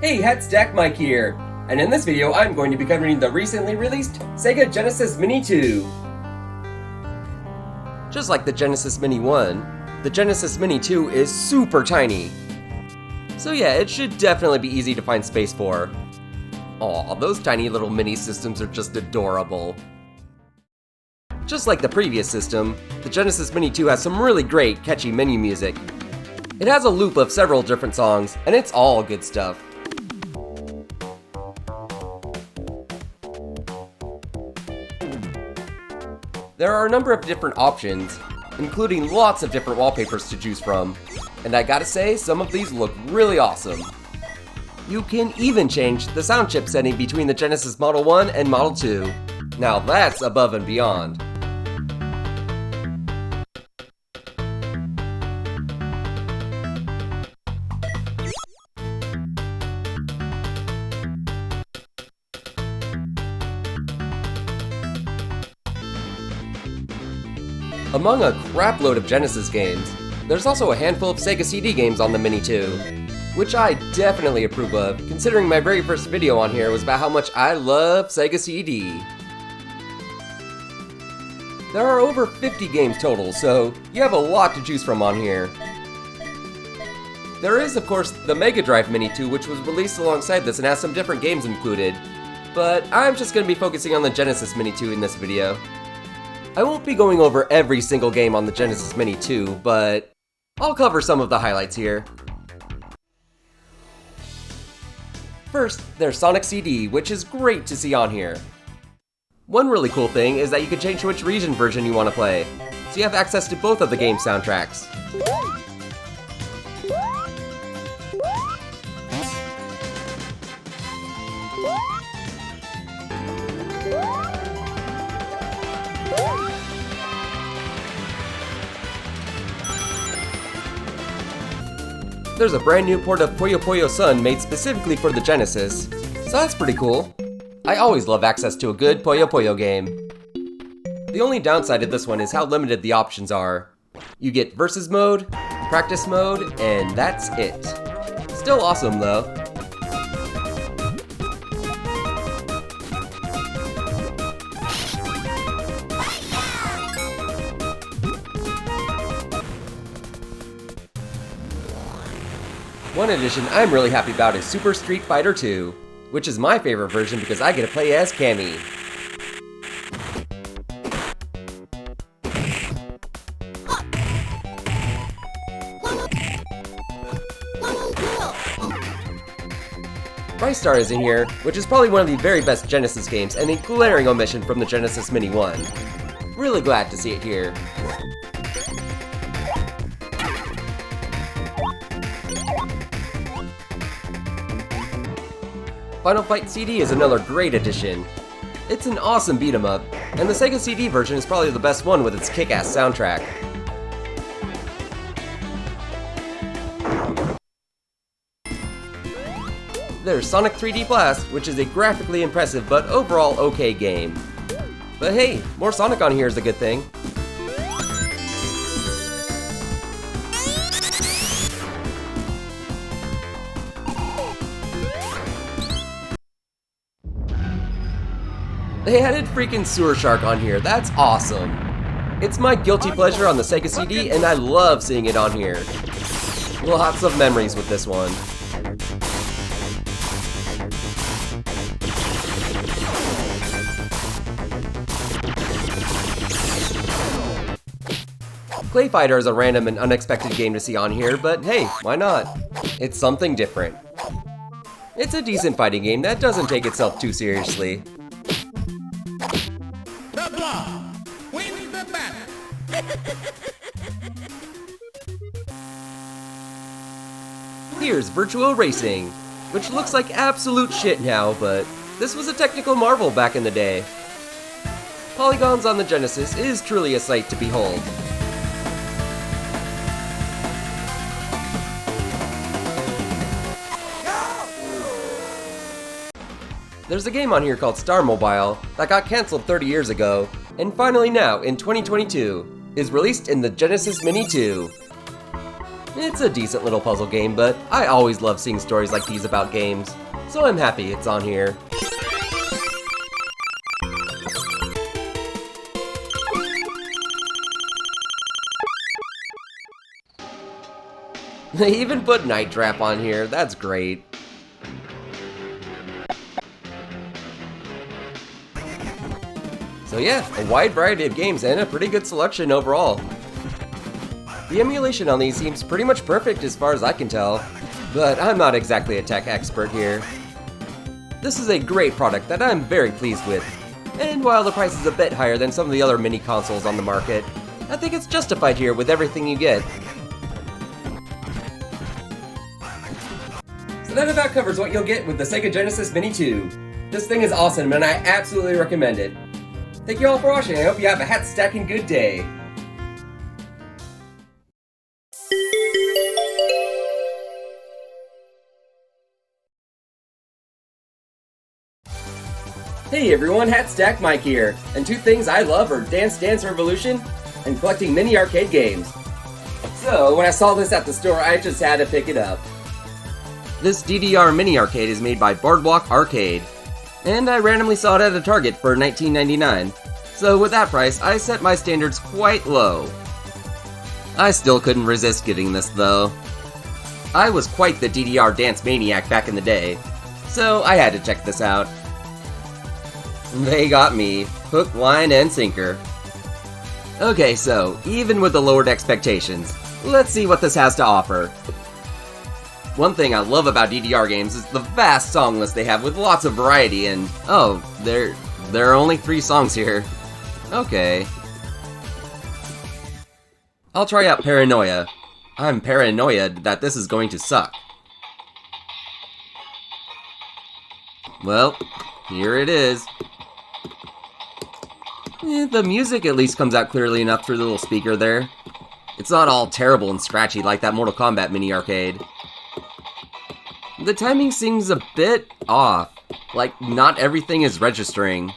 Hey, Hatstack Mike here, and in this video I'm going to be covering the recently released Sega Genesis Mini 2. Just like the Genesis Mini 1, the Genesis Mini 2 is super tiny. So yeah, it should definitely be easy to find space for. Aw, those tiny little mini systems are just adorable. Just like the previous system, the Genesis Mini 2 has some really great, catchy menu music. It has a loop of several different songs, and it's all good stuff. There are a number of different options, including lots of different wallpapers to choose from, and I gotta say, some of these look really awesome. You can even change the sound chip setting between the Genesis Model 1 and Model 2. Now that's above and beyond. Among a crapload of Genesis games, there's also a handful of Sega CD games on the Mini 2, which I definitely approve of, considering my very first video on here was about how much I love Sega CD. There are over 50 games total, so you have a lot to choose from on here. There is, of course, the Mega Drive Mini 2, which was released alongside this and has some different games included, but I'm just going to be focusing on the Genesis Mini 2 in this video. I won't be going over every single game on the Genesis Mini 2, but I'll cover some of the highlights here. First, there's Sonic CD, which is great to see on here. One really cool thing is that you can change which region version you want to play, so you have access to both of the game soundtracks. There's a brand new port of Puyo Puyo Sun made specifically for the Genesis, so that's pretty cool. I always love access to a good Puyo Puyo game. The only downside of this one is how limited the options are. You get Versus Mode, Practice Mode, and that's it. Still awesome though. One addition I'm really happy about is Super Street Fighter 2, which is my favorite version because I get to play as Cammy. Star is in here, which is probably one of the very best Genesis games and a glaring omission from the Genesis Mini 1. Really glad to see it here. Final Fight CD is another great addition. It's an awesome beat 'em up, and the Sega CD version is probably the best one with its kick-ass soundtrack. There's Sonic 3D Blast, which is a graphically impressive but overall okay game. But hey, more Sonic on here is a good thing. They added freaking Sewer Shark on here, that's awesome. It's my guilty pleasure on the Sega CD and I love seeing it on here. Lots of memories with this one. Clay Fighter is a random and unexpected game to see on here, but hey, why not? It's something different. It's a decent fighting game that doesn't take itself too seriously. Here's Virtual Racing, which looks like absolute shit now, but this was a technical marvel back in the day. Polygons on the Genesis is truly a sight to behold. There's a game on here called Star Mobile that got cancelled 30 years ago, and finally now, in 2022, is released in the Genesis Mini 2. It's a decent little puzzle game, but I always love seeing stories like these about games, so I'm happy it's on here. They even put Night Trap on here, that's great. So yeah, a wide variety of games and a pretty good selection overall. The emulation on these seems pretty much perfect as far as I can tell, but I'm not exactly a tech expert here. This is a great product that I'm very pleased with, and while the price is a bit higher than some of the other mini consoles on the market, I think it's justified here with everything you get. So that about covers what you'll get with the Sega Genesis Mini 2. This thing is awesome and I absolutely recommend it. Thank you all for watching, I hope you have a hat-stacking good day. Hey everyone, Hatstack Mike here, and two things I love are Dance Dance Revolution and collecting mini arcade games. So, when I saw this at the store, I just had to pick it up. This DDR Mini Arcade is made by Boardwalk Arcade, and I randomly saw it at a Target for $19.99. So with that price, I set my standards quite low. I still couldn't resist getting this though. I was quite the DDR dance maniac back in the day, so I had to check this out. They got me, hook, line, and sinker. Okay, so, even with the lowered expectations, let's see what this has to offer. One thing I love about DDR games is the vast song list they have with lots of variety and, oh, there are only 3 songs here. Okay. I'll try out Paranoia. I'm paranoid that this is going to suck. Well, here it is. The music at least comes out clearly enough through the little speaker there. It's not all terrible and scratchy like that Mortal Kombat Mini Arcade. The timing seems a bit off, like not everything is registering.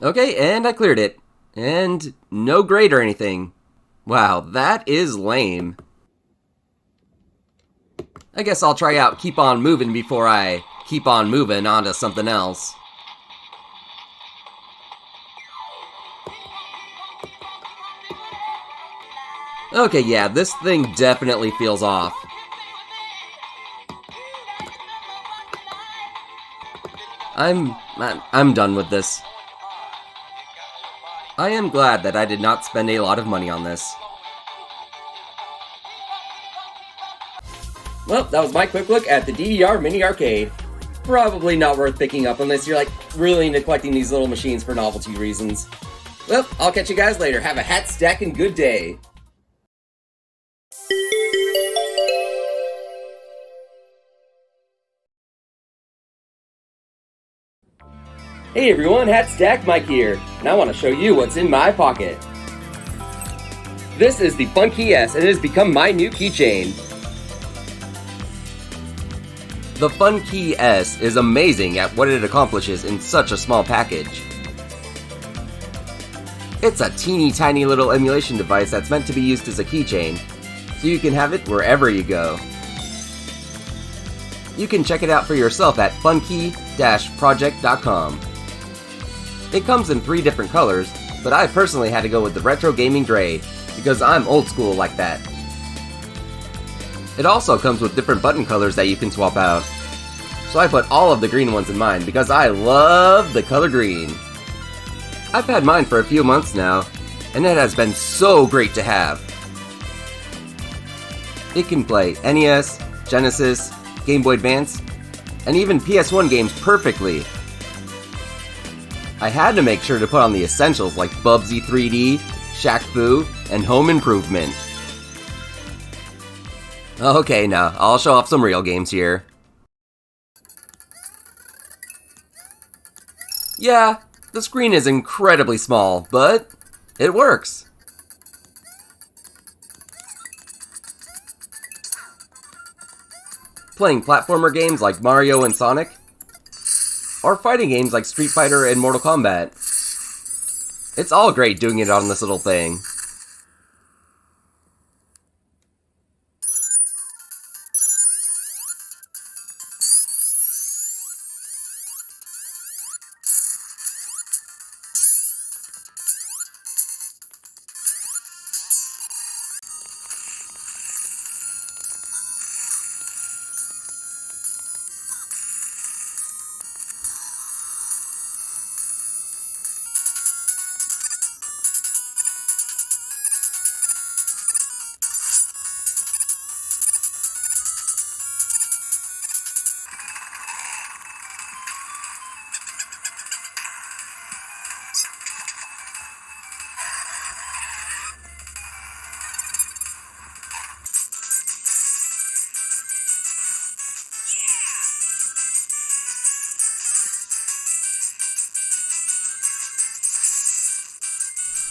Okay, and I cleared it. And no grade or anything. Wow, that is lame. I guess I'll try out Keep On Moving before I keep on moving onto something else. Okay, yeah, this thing definitely feels off. I'm done with this. I am glad that I did not spend a lot of money on this. Well, that was my quick look at the DDR Mini Arcade. Probably not worth picking up unless you're like really into collecting these little machines for novelty reasons. Well, I'll catch you guys later. Have a hat-stacking good day. Hey everyone, Hatstack Mike here, and I want to show you what's in my pocket. This is the FunKey S, and it has become my new keychain. The FunKey S is amazing at what it accomplishes in such a small package. It's a teeny tiny little emulation device that's meant to be used as a keychain, so you can have it wherever you go. You can check it out for yourself at funkey-project.com. It comes in 3 different colors, but I personally had to go with the retro gaming gray, because I'm old school like that. It also comes with different button colors that you can swap out. So I put all of the green ones in mine because I love the color green. I've had mine for a few months now, and it has been so great to have. It can play NES, Genesis, Game Boy Advance, and even PS1 games perfectly. I had to make sure to put on the essentials like Bubsy 3D, Shaq Fu, and Home Improvement. Okay, now I'll show off some real games here. Yeah, the screen is incredibly small, but it works. Playing platformer games like Mario and Sonic. or fighting games like Street Fighter and Mortal Kombat. It's all great doing it on this little thing.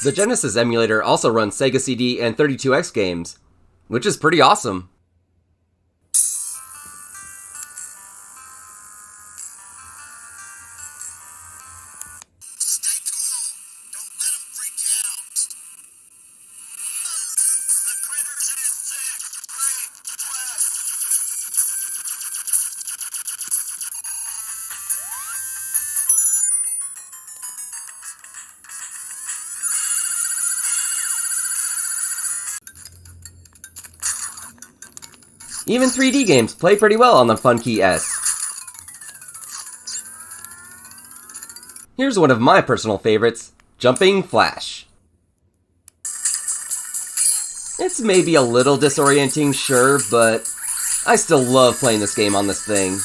The Genesis emulator also runs Sega CD and 32X games, which is pretty awesome. Even 3D games play pretty well on the FunKey S. Here's one of my personal favorites, Jumping Flash. It's maybe a little disorienting, sure, but I still love playing this game on this thing.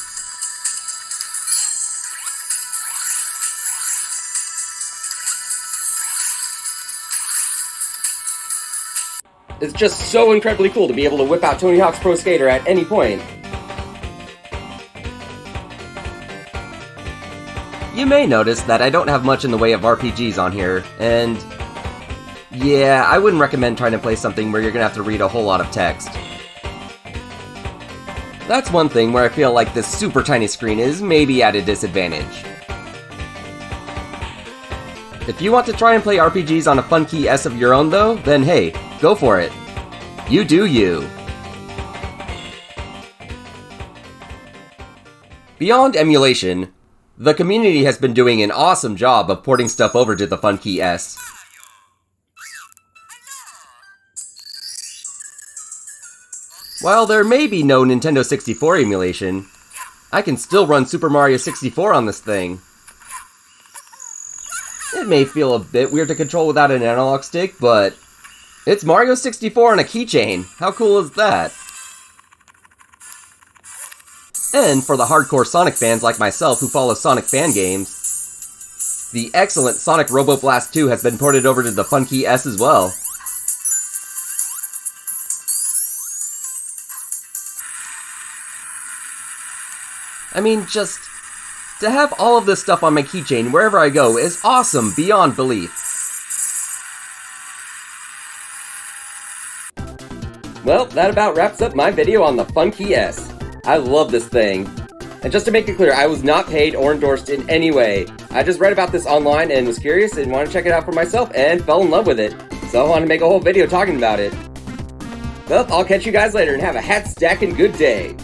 It's just so incredibly cool to be able to whip out Tony Hawk's Pro Skater at any point. You may notice that I don't have much in the way of RPGs on here, and yeah, I wouldn't recommend trying to play something where you're gonna have to read a whole lot of text. That's one thing where I feel like this super tiny screen is maybe at a disadvantage. If you want to try and play RPGs on a FunKey S of your own though, then hey, go for it. You do you. Beyond emulation, the community has been doing an awesome job of porting stuff over to the FunKey S. While there may be no Nintendo 64 emulation, I can still run Super Mario 64 on this thing. It may feel a bit weird to control without an analog stick, but it's Mario 64 on a keychain. How cool is that? And for the hardcore Sonic fans like myself who follow Sonic fan games, the excellent Sonic Robo Blast 2 has been ported over to the FunKey S as well. I mean, just to have all of this stuff on my keychain wherever I go is awesome beyond belief. Well, that about wraps up my video on the FunKey S. I love this thing. And just to make it clear, I was not paid or endorsed in any way. I just read about this online and was curious and wanted to check it out for myself and fell in love with it. So I wanted to make a whole video talking about it. Well, I'll catch you guys later and have a hat stack and good day.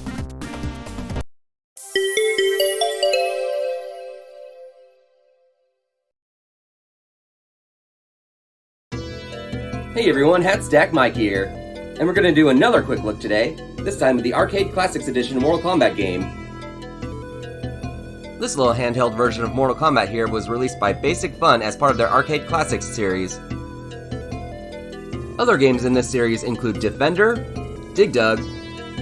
Hey everyone, Hat Stack Mike here, and we're going to do another quick look today, this time with the Arcade Classics Edition Mortal Kombat game. This little handheld version of Mortal Kombat here was released by Basic Fun as part of their Arcade Classics series. Other games in this series include Defender, Dig Dug,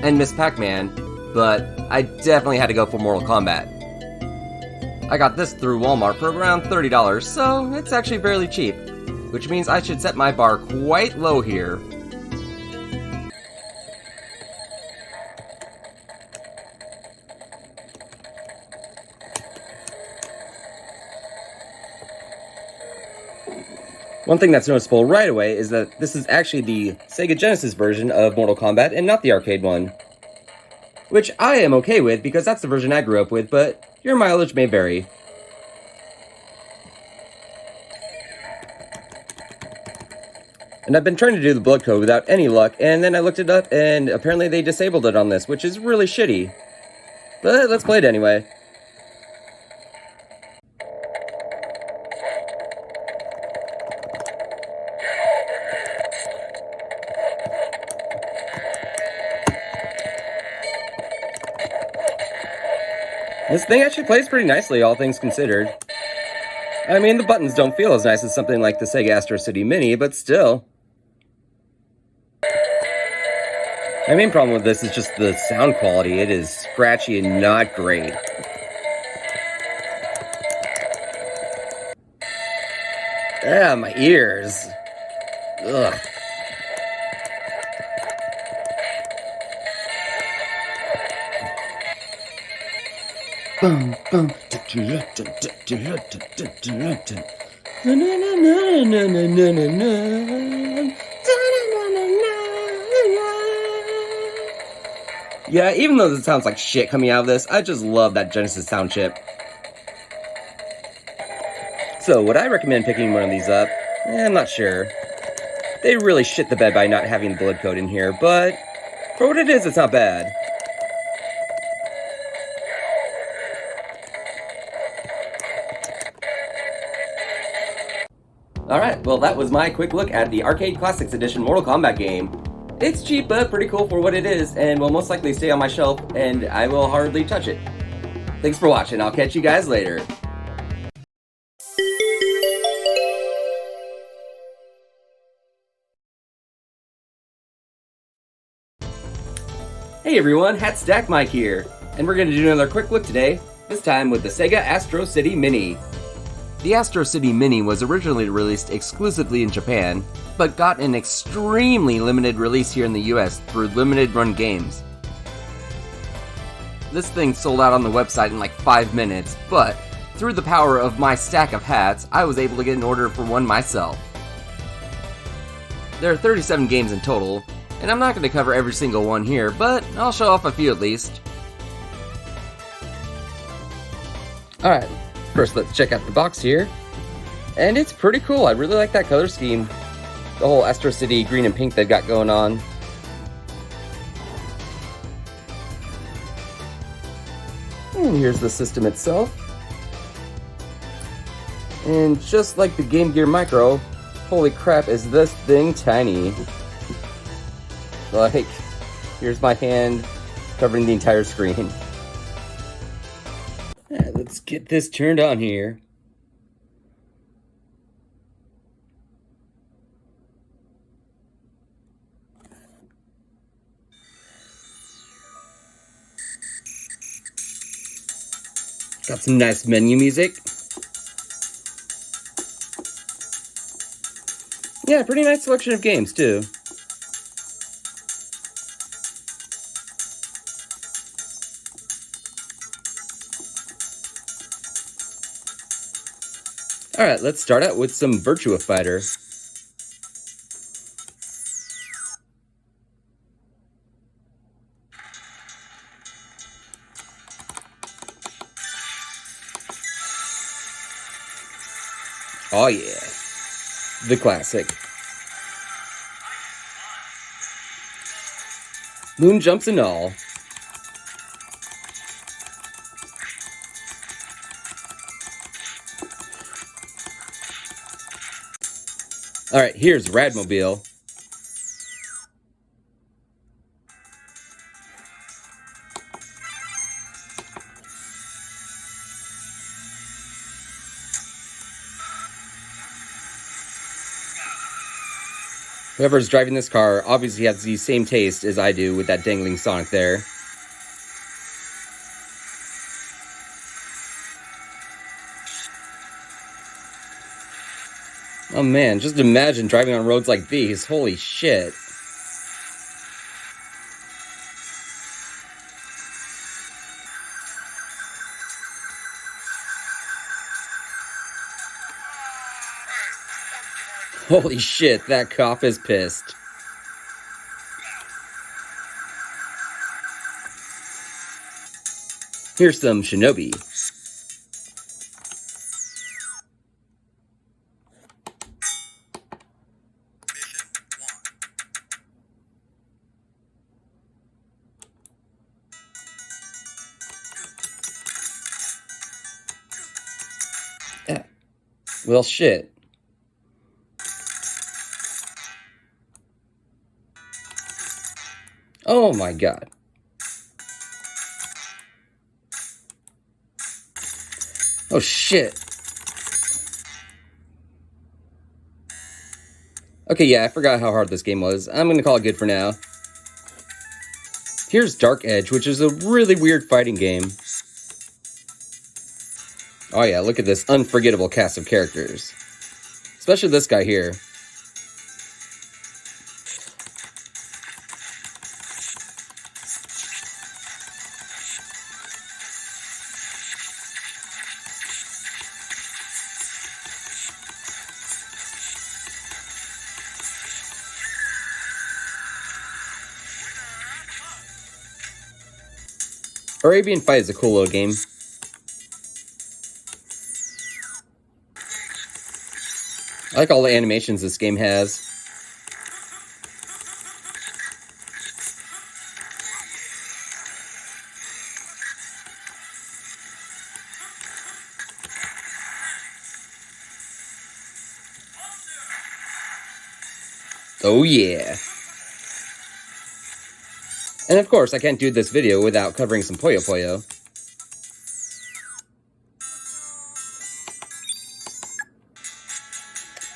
and Miss Pac-Man, but I definitely had to go for Mortal Kombat. I got this through Walmart for around $30, so it's actually fairly cheap, which means I should set my bar quite low here. One thing that's noticeable right away is that this is actually the Sega Genesis version of Mortal Kombat and not the arcade one. which I am okay with because that's the version I grew up with, but your mileage may vary. And I've been trying to do the blood code without any luck, and then I looked it up, and apparently they disabled it on this, which is really shitty. But let's play it anyway. This thing actually plays pretty nicely, all things considered. I mean, the buttons don't feel as nice as something like the Sega Astro City Mini, but still. My main problem with this is just the sound quality. It is scratchy and not great. Ah, my ears. Ugh. Boom, boom. Yeah, even though it sounds like shit coming out of this, I just love that Genesis sound chip. So, would I recommend picking one of these up? I'm not sure. They really shit the bed by not having the blood code in here, but for what it is, it's not bad. Alright, well that was my quick look at the Arcade Classics Edition Mortal Kombat game. It's cheap but pretty cool for what it is, and will most likely stay on my shelf, and I will hardly touch it. Thanks for watching, I'll catch you guys later. Hey everyone, Hatstack Mike here, and we're going to do another quick look today, this time with the Sega Astro City Mini. The Astro City Mini was originally released exclusively in Japan, but got an extremely limited release here in the US through limited run games. This thing sold out on the website in like 5 minutes, but through the power of my stack of hats, I was able to get an order for one myself. There are 37 games in total, and I'm not going to cover every single one here, but I'll show off a few at least. Alright. First, let's check out the box here. And it's pretty cool. I really like that color scheme. The whole Astro City green and pink they've got going on. And here's the system itself. And just like the Game Gear Micro, holy crap, is this thing tiny. Like, here's my hand covering the entire screen. Alright, let's get this turned on here. Got some nice menu music. Yeah, pretty nice selection of games too. Alright, let's start out with some Virtua Fighter. Oh yeah, the classic. Moon jumps and all. Alright, here's Radmobile. Whoever's driving this car obviously has the same taste as I do with that dangling Sonic there. Oh man, just imagine driving on roads like these. Holy shit. Holy shit, that cop is pissed. Here's some Shinobi. Well, shit. Oh my god. Oh shit. Okay, yeah, I forgot how hard this game was. I'm gonna call it good for now. Here's Dark Edge, which is a really weird fighting game. Oh yeah, look at this unforgettable cast of characters. Especially this guy here. Arabian Fight is a cool little game. I like all the animations this game has. Oh yeah. And of course, I can't do this video without covering some Puyo Puyo.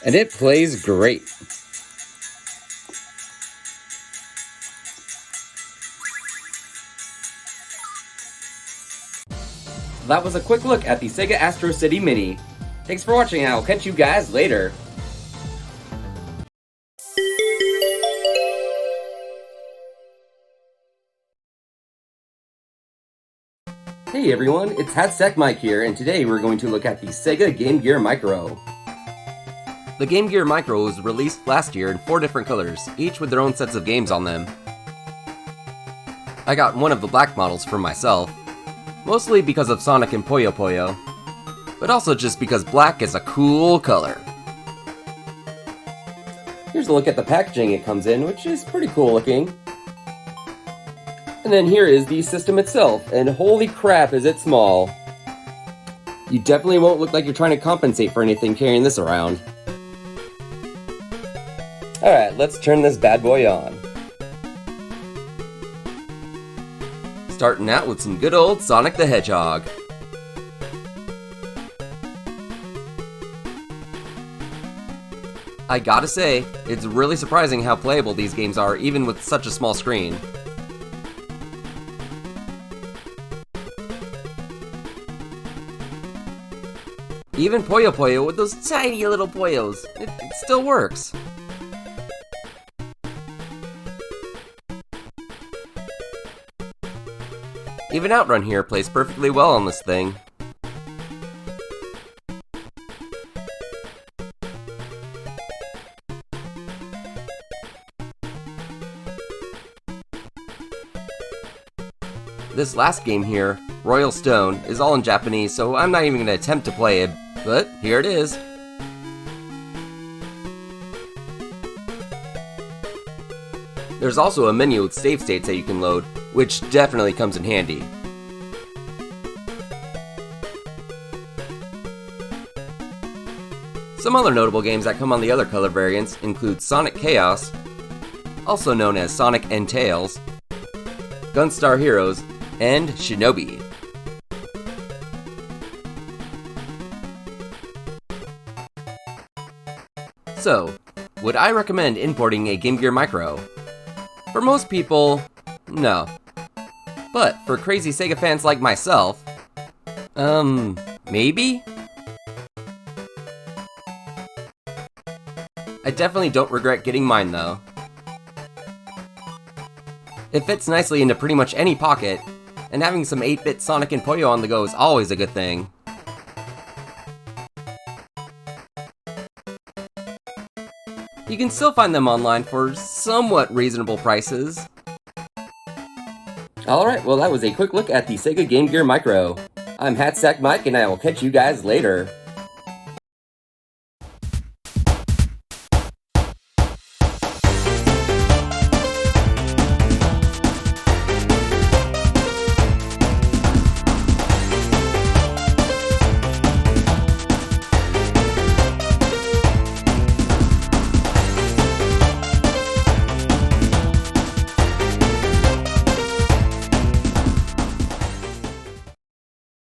And it plays great. That was a quick look at the Sega Astro City Mini. Thanks for watching, and I'll catch you guys later. Hey everyone, it's Hatstack Mike here, and today we're going to look at the Sega Game Gear Micro. The Game Gear Micro was released last year in 4 different colors, each with their own sets of games on them. I got one of the black models for myself, mostly because of Sonic and Puyo Puyo, but also just because black is a cool color. Here's a look at the packaging it comes in, which is pretty cool looking. And then here is the system itself, and holy crap is it small. You definitely won't look like you're trying to compensate for anything carrying this around. Alright, let's turn this bad boy on. Starting out with some good old Sonic the Hedgehog. I gotta say, it's really surprising how playable these games are even with such a small screen. Even Puyo Puyo with those tiny little Puyos, it still works. Even Outrun here plays perfectly well on this thing. This last game here, Royal Stone, is all in Japanese, so I'm not even going to attempt to play it, but here it is. There's also a menu with save states that you can load, which definitely comes in handy. Some other notable games that come on the other color variants include Sonic Chaos, also known as Sonic and Tails, Gunstar Heroes, and Shinobi. So, would I recommend importing a Game Gear Micro? For most people, no. But for crazy Sega fans like myself, maybe? I definitely don't regret getting mine though. It fits nicely into pretty much any pocket, and having some 8-bit Sonic and Puyo on the go is always a good thing. You can still find them online for somewhat reasonable prices. Alright, well that was a quick look at the Sega Game Gear Micro. I'm Hatsack Mike, and I will catch you guys later.